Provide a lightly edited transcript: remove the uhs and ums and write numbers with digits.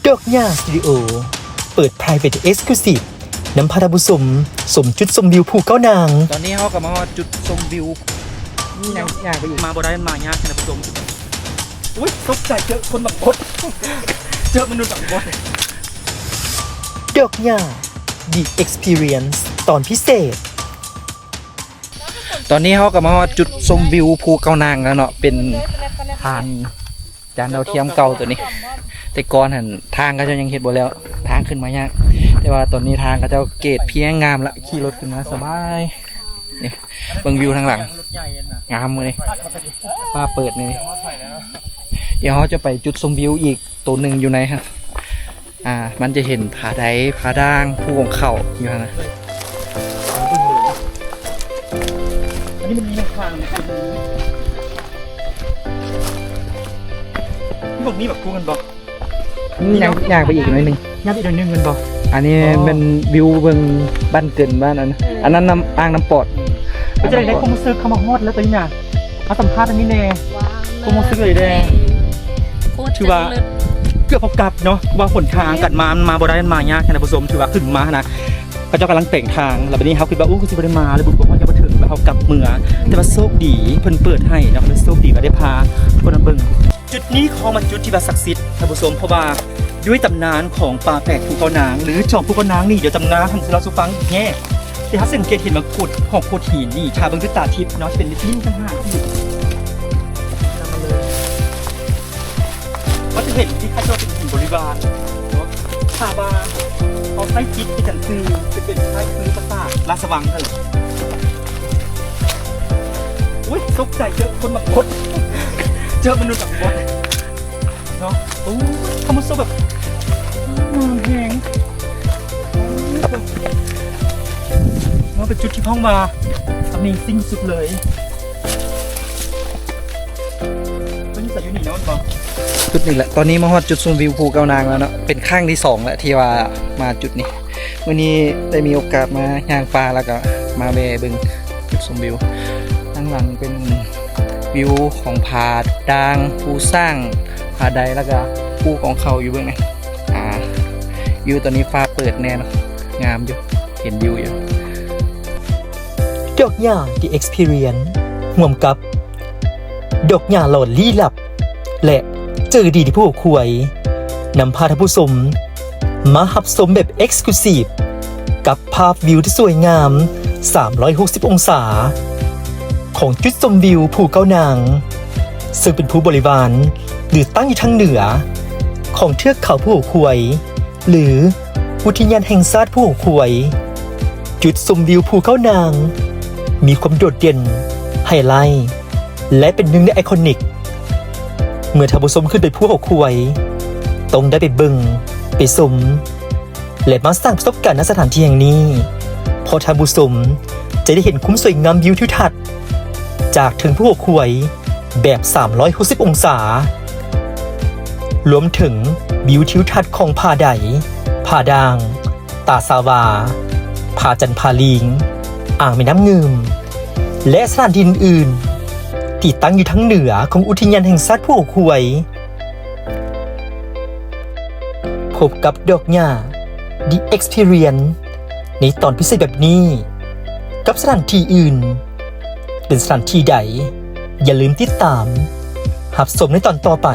ดอกหญ้าสตูดิโอเปิด Private Exclusive นำพาท่านผู้ชมสมจุดชมวิวภูเก้านางตอนนี้เขากับมาจุดชมวิวอย่างไปอีกมาบ่ได้มายากท่านผู้ชมอุ้ยตกใจเจอคนแบบคนเจอมนุษย์แบบคนดอกหญ้า The Experience ตอนพิเศษตอนนี้เขากับมาจุดชมวิวภูเก้านางแล้วเนาะเป็นทางจานดาวเทียมเก่าตัวนี้แต่ก่อนหันทางก็จะยังเห็นบ่แล้วทางขึ้นมายากแต่ว่าตอนนี้ทางก็จะเกตเพียงงามละขี่รถขึ้นมาสบายนี่เบิ่งวิวทางหลังงามเลยป้าเปิดนี่เดี๋ยวเขาจะไปจุดชมวิวอีกตัวหนึ่งอยู่ในครับมันจะเห็นผาไดผาด่างภูของเขาอยู่นะอันนี้มันมีทางพวกนี้แบบคู่กันบอกย่างไปอีกหน่อยนึงย่างไปอีกหน่อยนึงกันบอกอันนี้เป็นวิวเบิ่งบ้านเกินบ้านอันนั้นน้ำอ่างน้ำปอดไปจะได้คงซื้อเข้ามาฮอดแล้วตัวนี้เนี่ยมาสัมภาษณ์อันนี้แน่คงซื้อเลยแน่ถือว่าเกือบพบกับเนาะว่าฝนทางกัดมาบ่ได้มายากนะผู้ชมถือว่าขึ้นมานะพระเจ้ากำลังแต่งทางแล้ววันนี้เขาคิดว่ากูสิบ่ได้มาเลยบุญบ่ฮอดจะมาถึงแล้วเขากลับเมืองแต่ว่าโชคดีเพิ่นเปิดให้เนาะเลยโชคดีว่าได้พาคนมาเบิ่งจุดนี้ของมันจุดที่ว่าศักดิ์สิทธิ์ท่านผู้ชมเพราะว่าด้วยตำนานของป่าแปลกภูเขานางหรือจอมภูเขานางนี่เดี๋ยวตำนานทำให้เราสุฟังแง่ที่ถ้าสังเกตเห็นมังคุดของโคหินนี่ชาเบิ่งด้วยตาทิพย์เนาะเป็นลิ้นทั้งห้าที่นำมาเลยก็จะเห็นที่ข้าเจ้าเป็นหินบริวารเนาะชาบาเขาใช้จิตที่กันคือจะเป็นใช้คือประสาทราชวังเถอะอุ้ยตกใจเจอคนแบบคนเจอมนุษย์แบบคนเนาะโอ้ทำมันโซแบบแหงมันเป็นจุดที่ห้องมาAmazingสุดเลยตอนนี้ใส่ยูนิเนาะบอกจุดนี้แหละตอนนี้มาฮอดจุดชมวิวภูเก้านางแล้วเนาะเป็นครั้งที่2แล้วที่ว่ามาจุดนี้วันนี้ได้มีโอกาสมาย่างปลาแล้วก็มาแวะเบิ่งจุดชมวิวข้างหลังเป็นวิวของผาด่างภูสร้างผาใดแล้วก็ภูของเขาอยู่เบื้องนี้วิวตอนนี้ฟ้าเปิดแน่เนาะงามอยู่เห็นวิวอยู่ดอกหญ้า The Experience ห่วมกับดอกหญ้าหลอนลี้ลับและเจอดีที่ผู้ควยนำพาท่านผู้ชมมาหับชมแบบ Exclusive กับภาพวิวที่สวยงาม360องศาของจุดชมวิวภูเก้านางซึ่งเป็นภูบริวารหรือตั้งอยู่ทางเหนือของเทือกเขาภูควยหรืออุทยานแห่งชาติภูควยจุดชมวิวภูเก้านางมีความโดดเด่นไฮไลท์และเป็นหนึ่งในไอคอนิกเมื่อท่านผู้ชมขึ้นไปภูเขาควยต้องได้ไปเบิ่งไปชมและมาสร้างประสบการณ์ณสถานที่แห่งนี้เพราะท่านผู้ชมจะได้เห็นคุ้มสวยงามวิวทิวทัศน์จากถึงภูเขาควยแบบ360องศารวมถึงวิวทิวทัศน์ของผาไดผาด่างตาสาวาผาจันพาลิงอ่างแม่น้ำงืมและสถานที่อื่นๆที่ตั้งอยู่ทั้งเหนือของอุทยานแห่งชาติภูเขาควยพบกับดอกหญ้า The Experience ในตอนพิเศษแบบนี้กับสถานที่อื่นเป็นสถานที่ใดอย่าลืมติดตามรับชมในตอนต่อไป